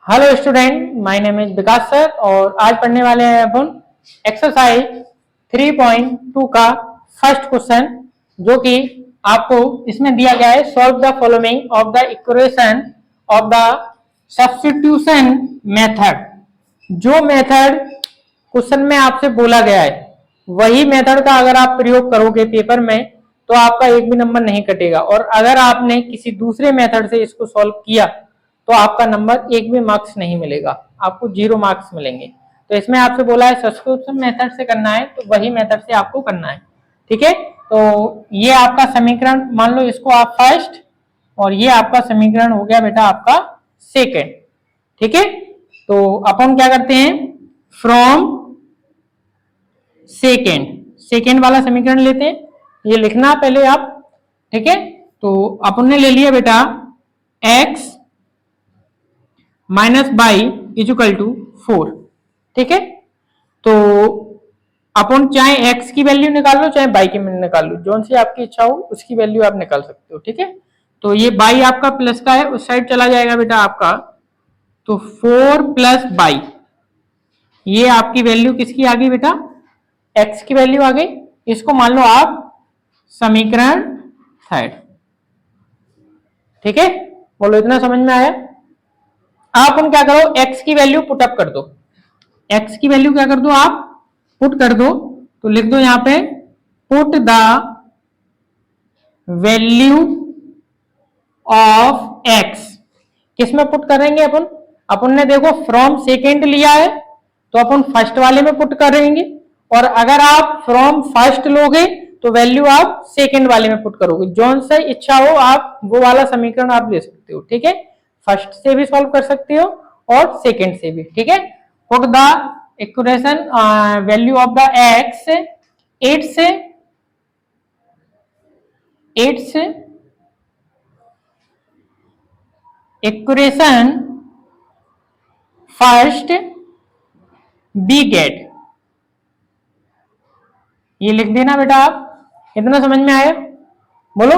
Hello student, my name is Vikas sir और आज पढ़ने वाले हैं अपन एक्सरसाइज 3.2 का फर्स्ट क्वेश्चन, जो कि आपको इसमें दिया गया है। Solve the following of the equation of the substitution method. जो मेथड क्वेश्चन में आपसे बोला गया है वही मेथड का अगर आप प्रयोग करोगे पेपर में तो आपका एक भी नंबर नहीं कटेगा, और अगर आपने किसी दूसरे मेथड से इसको सॉल्व किया तो आपका नंबर एक भी मार्क्स नहीं मिलेगा, आपको 0 मार्क्स मिलेंगे। तो इसमें आपसे बोला है सब्स्टिट्यूशन मेथड से करना है, तो वही मेथड से आपको करना है। ठीक है, तो ये आपका समीकरण मान लो, इसको आप फर्स्ट, और ये आपका समीकरण हो गया बेटा आपका सेकेंड। ठीक है, तो अपन क्या करते हैं, फ्रॉम सेकेंड वाला समीकरण लेते हैं। ये लिखना पहले आप। ठीक है, तो अपन ने ले लिया बेटा x minus y equal to 4। ठीक है, तो अपन चाहे x की वैल्यू निकाल लो चाहे y की वैल्यू निकाल लो, जोन सी आपकी इच्छा हो उसकी वैल्यू आप निकाल सकते हो। ठीक है, तो ये y आपका प्लस का है, उस साइड चला जाएगा बेटा आपका, तो 4 प्लस बाई, ये आपकी वैल्यू किसकी आ गई बेटा, x की वैल्यू आ गई। इसको मान लो आप समीकरण थर्ड। ठीक है, बोलो इतना समझ में आया। आप क्या करो, x की वैल्यू पुट अप कर दो। x की वैल्यू क्या कर दो, आप पुट कर दो। तो लिख दो यहां पे put the value of x। किसमें पुट करेंगे अपन ने देखो फ्रॉम सेकेंड लिया है तो अपन फर्स्ट वाले में पुट करेंगे, और अगर आप फ्रॉम फर्स्ट लोगे तो वैल्यू आप सेकेंड वाले में पुट करोगे। जोन से इच्छा हो आप वो वाला समीकरण आप ले सकते हो। ठीक है, फर्स्ट से भी सॉल्व कर सकते हो और सेकेंड से भी। ठीक है, put the equation value of the x 8 से इक्वेशन फर्स्ट बी गेट, ये लिख देना बेटा आप। इतना समझ में आया, बोलो।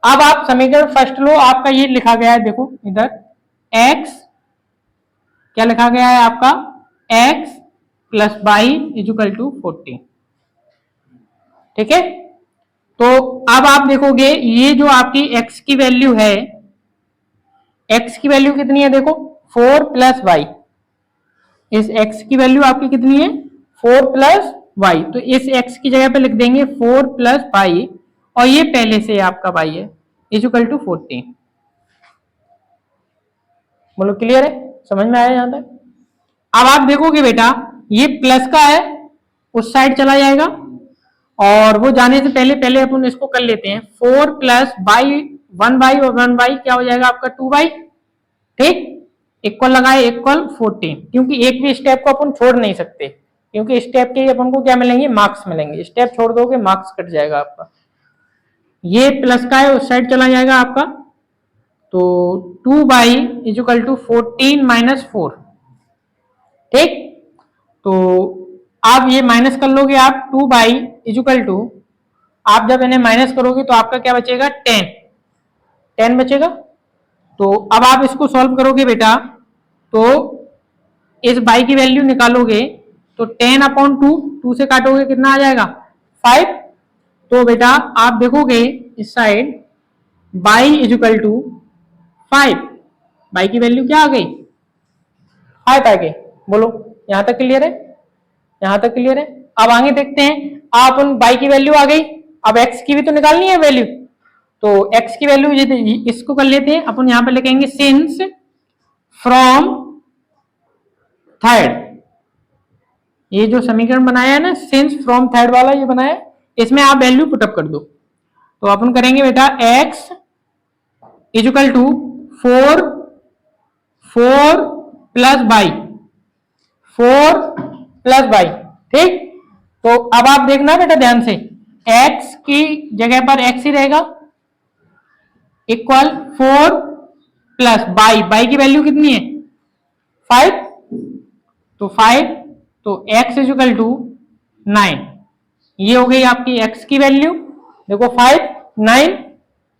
अब आप समीकरण फर्स्ट लो, आपका ये लिखा गया है, देखो इधर x क्या लिखा गया है आपका, x plus y equal to 14। ठीक है, तो अब आप देखोगे ये जो आपकी x की वैल्यू है, x की वैल्यू कितनी है, देखो 4 प्लस वाई। इस x की वैल्यू आपकी कितनी है, 4 प्लस वाई, तो इस x की जगह पे लिख देंगे 4 प्लस वाई, और ये पहले से आपका y है, इजुकल टू 14। बोलो क्लियर है, समझ में आया यहां तक। अब आप देखोगे बेटा ये प्लस का है, उस साइड चला जाएगा, और वो जाने से पहले अपन इसको कर लेते हैं। 4 प्लस बाई 1 बाई और 1 बाई क्या हो जाएगा आपका 2 बाई। ठीक, इक्वल लगाए, इक्वल 14, क्योंकि एक भी स्टेप को अपन छोड़ नहीं सकते, क्योंकि स्टेप के अपन को क्या मिलेंगे, मार्क्स मिलेंगे। स्टेप छोड़ दोगे मार्क्स कट जाएगा आपका। ये प्लस का है, उस साइड चला जाएगा आपका, तो 2 बाई इजुकल टू 14 माइनस 4। ठीक, तो आप ये माइनस कर लोगे आप, 2 बाई इजुकल टू, आप जब इन्हें माइनस करोगे तो आपका क्या बचेगा, 10 बचेगा। तो अब आप इसको सॉल्व करोगे बेटा, तो इस बाई की वैल्यू निकालोगे तो 10 अपॉन 2 से काटोगे कितना आ जाएगा, 5। तो बेटा आप देखोगे इस side y equal to 5, y की वैल्यू क्या आ गई, 5 आ गई। बोलो यहां तक क्लियर है, यहां तक क्लियर है। अब आगे देखते हैं, आप बाई की वैल्यू आ गई, अब एक्स की भी तो निकालनी है वैल्यू, तो एक्स की वैल्यू इसको कर लेते हैं अपन, यहां पर लिखेंगे सिंस फ्रॉम थर्ड। ये जो समीकरण बनाया है ना, सिंस फ्रॉम थर्ड वाला ये बनाया, इसमें आप वैल्यू पुटअप कर दो। तो अपन करेंगे बेटा x equal to 4 plus y, 4 plus y. ठीक, तो अब आप देखना बेटा ध्यान से, x की जगह पर x ही रहेगा, इक्वल 4 प्लस बाई की वैल्यू कितनी है, 5, तो 5, तो x इजुकल टू 9। ये हो गई आपकी x की वैल्यू, देखो 5 9,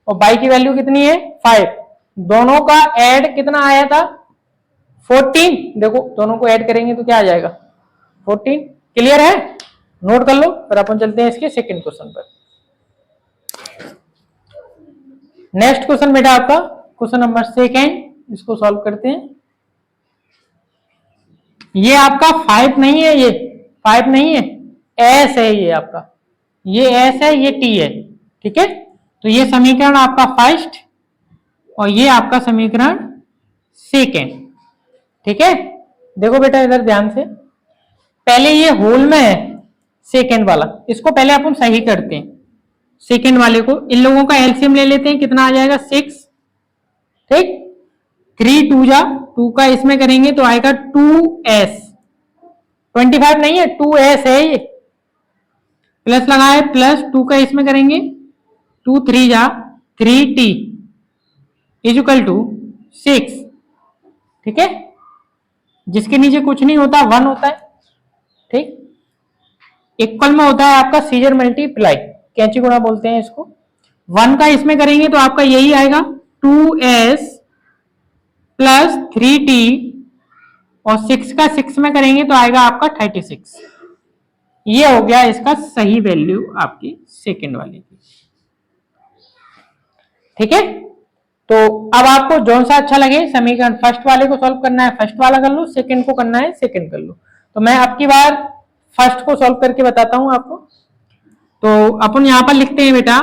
और y की वैल्यू कितनी है 5। दोनों का ऐड कितना आया था, 14, देखो दोनों को ऐड करेंगे तो क्या आ जाएगा 14। क्लियर है, नोट कर लो। फिर अपन चलते हैं इसके सेकंड क्वेश्चन पर। नेक्स्ट क्वेश्चन बेटा आपका क्वेश्चन नंबर सेकंड, इसको सॉल्व करते हैं। ये आपका 5 नहीं है, ये 5 नहीं है, एस है ये आपका, ये एस है, ये टी है। ठीक है, तो ये समीकरण आपका फर्स्ट और ये आपका समीकरण सेकेंड। ठीक है, देखो बेटा इधर ध्यान से, पहले ये होल में है सेकेंड वाला, इसको पहले अपन सही करते हैं। सेकेंड वाले को, इन लोगों का एलसीएम ले लेते हैं, कितना आ जाएगा 6। ठीक, 3 2 जा 2 का इसमें करेंगे तो आएगा 2s, 25 नहीं है 2s है ये, प्लस लगाए प्लस 2 का इसमें करेंगे 2 3 जा 3t इक्वल टू 6। ठीक है, जिसके नीचे कुछ नहीं होता 1 होता है। ठीक, इक्वल में होता है आपका सीजर मल्टीप्लाई, कैंची गुणा बोलते हैं इसको। 1 का इसमें करेंगे तो आपका यही आएगा 2s प्लस 3t, और 6 का 6 में करेंगे तो आएगा आपका 36। ये हो गया इसका सही वैल्यू आपकी सेकंड वाले की। ठीक है, तो अब आपको जो सा अच्छा लगे समीकरण, फर्स्ट वाले को सॉल्व करना है फर्स्ट वाला कर लो, सेकंड को करना है सेकंड कर लो। तो मैं अब की बार फर्स्ट को सॉल्व करके बताता हूं आपको। तो अपन यहां पर लिखते हैं बेटा,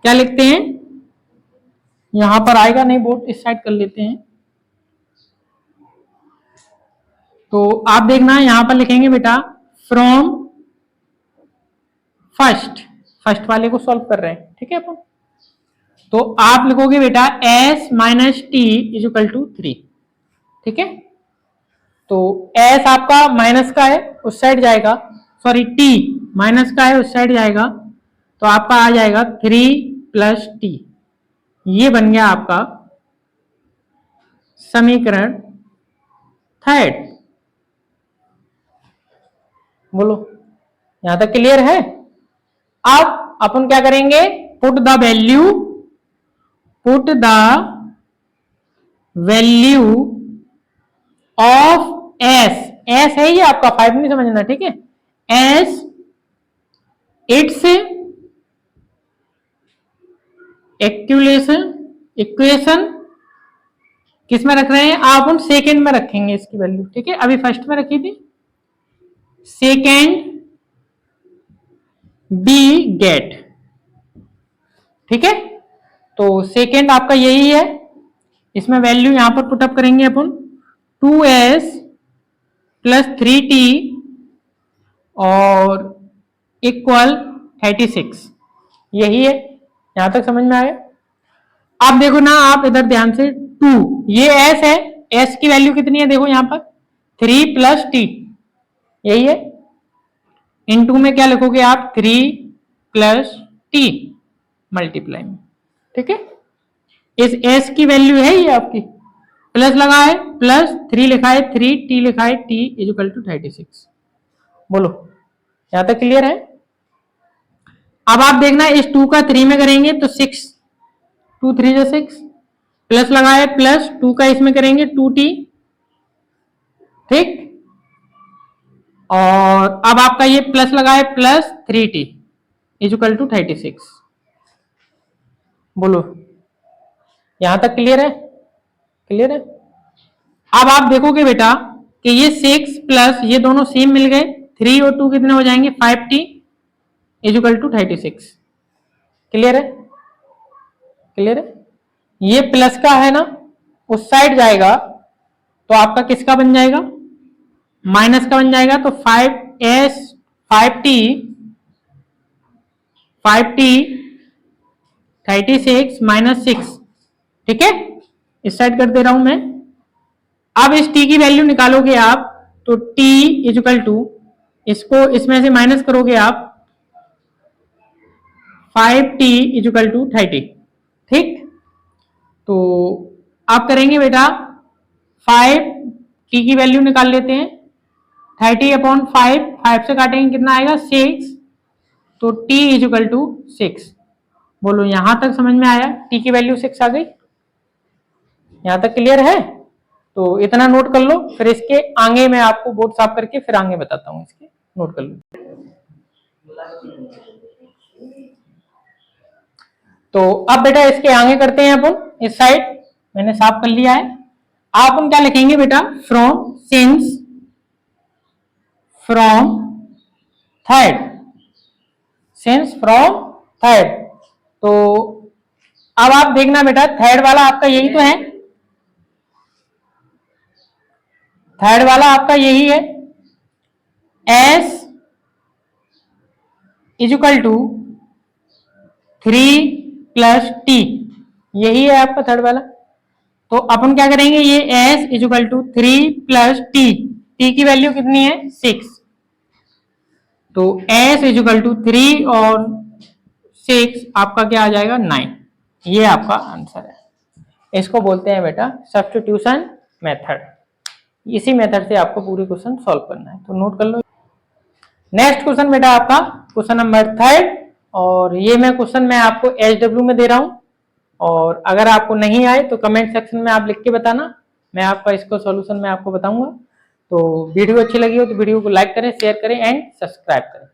क्या लिखते हैं, यहां पर आएगा नहीं, बोर्ड इस साइड कर लेते हैं। तो आप देखना यहां पर लिखेंगे बेटा फ्रॉम फर्स्ट वाले को सॉल्व कर रहे हैं। ठीक है अपन, तो आप लिखोगे बेटा s minus T is equal to 3। ठीक है, तो s आपका माइनस का है उस साइड जाएगा, सॉरी t माइनस का है उस साइड जाएगा, तो आपका आ जाएगा 3 प्लस टी। ये बन गया आपका समीकरण थर्ड। बोलो यहां तक क्लियर है। अब अपन क्या करेंगे, put the value of S है ये आपका, 5 नहीं समझना। ठीक है, एस इट्स इक्वेशन किस में रख रहे हैं आप, हम सेकेंड में रखेंगे इसकी वैल्यू। ठीक है, अभी फर्स्ट में रखी थी, सेकेंड बी गेट। ठीक है, तो सेकेंड आपका यही है, इसमें वैल्यू यहां पर पुटअप करेंगे अपन 2s प्लस 3t और इक्वल 36। यही है, यहां तक समझ में आया। आप देखो ना, आप इधर ध्यान से 2, ये s है, s की वैल्यू कितनी है देखो यहां पर 3 प्लस t, यही है। इन 2 में क्या लिखोगे आप 3 प्लस t मल्टीप्लाई में। ठीक है, इस s की वैल्यू है ये आपकी, प्लस लगा है प्लस 3 लिखा है 3 t लिखा है t इज इक्वल टू 36। बोलो यहां तक क्लियर है। अब आप देखना इस 2 का 3 में करेंगे तो 6, 2 3 जो 6, प्लस लगा है प्लस 2 का इसमें करेंगे 2t। ठीक, और अब आपका ये प्लस लगा है plus 3t is equal to 36। बोलो यहां तक क्लियर है, क्लियर है। अब आप देखोगे बेटा कि ये 6 प्लस ये दोनों सेम मिल गए, 3 और 2 कितने हो जाएंगे 5t is equal to 36। Clear है, क्लियर है। ये प्लस का है ना, उस साइड जाएगा तो आपका किसका बन जाएगा, माइनस का बन जाएगा। तो 5t 36 माइनस 6। ठीक है, इस साइड कर दे रहा हूं मैं। अब इस t की वैल्यू निकालोगे आप तो t इज इक्वल टू, इसको इसमें से माइनस करोगे आप 5t इज इक्वल टू 30। ठीक, तो आप करेंगे बेटा 5t की वैल्यू निकाल लेते हैं, 30 अपॉन 5 से काटेंगे कितना आएगा 6, तो t इज इक्वल टू 6। बोलो यहां तक समझ में आया, t की वैल्यू 6 आ गई, यहां तक क्लियर है। तो इतना नोट कर लो, फिर इसके आगे मैं आपको बोर्ड साफ करके फिर आगे बताता हूँ। इसके नोट कर लो। तो अब बेटा इसके आगे करते हैं अपन। इस साइड मैंने साफ कर लिया है। आप अपन क्या लिखेंगे बेटा, from, since, from third, since from third. तो अब आप देखना बेटा, थर्ड वाला आपका यही तो है, थर्ड वाला आपका यही है, S is equal to 3 plus T, यही है आपका थर्ड वाला। तो अपन क्या करेंगे, ये S is equal to 3 plus T, T की वैल्यू कितनी है 6, तो एस इज इक्वल टू 3 और 6 आपका क्या आ जाएगा 9, ये आपका आंसर है। इसको बोलते हैं बेटा सब्स्टिट्यूशन मेथड। इसी मेथड से आपको पूरी क्वेश्चन सॉल्व करना है, तो नोट कर लो। नेक्स्ट क्वेश्चन बेटा आपका क्वेश्चन नंबर 3, और ये मैं क्वेश्चन मैं आपको HW में दे रहा हूं, और अगर आपको नहीं आए तो कमेंट सेक्शन में आप लिख के बताना, मैं आपका इसको सॉल्यूशन मैं आपको बताऊंगा। तो वीडियो अच्छी लगी हो तो वीडियो को लाइक करें, शेयर करें एंड सब्सक्राइब करें।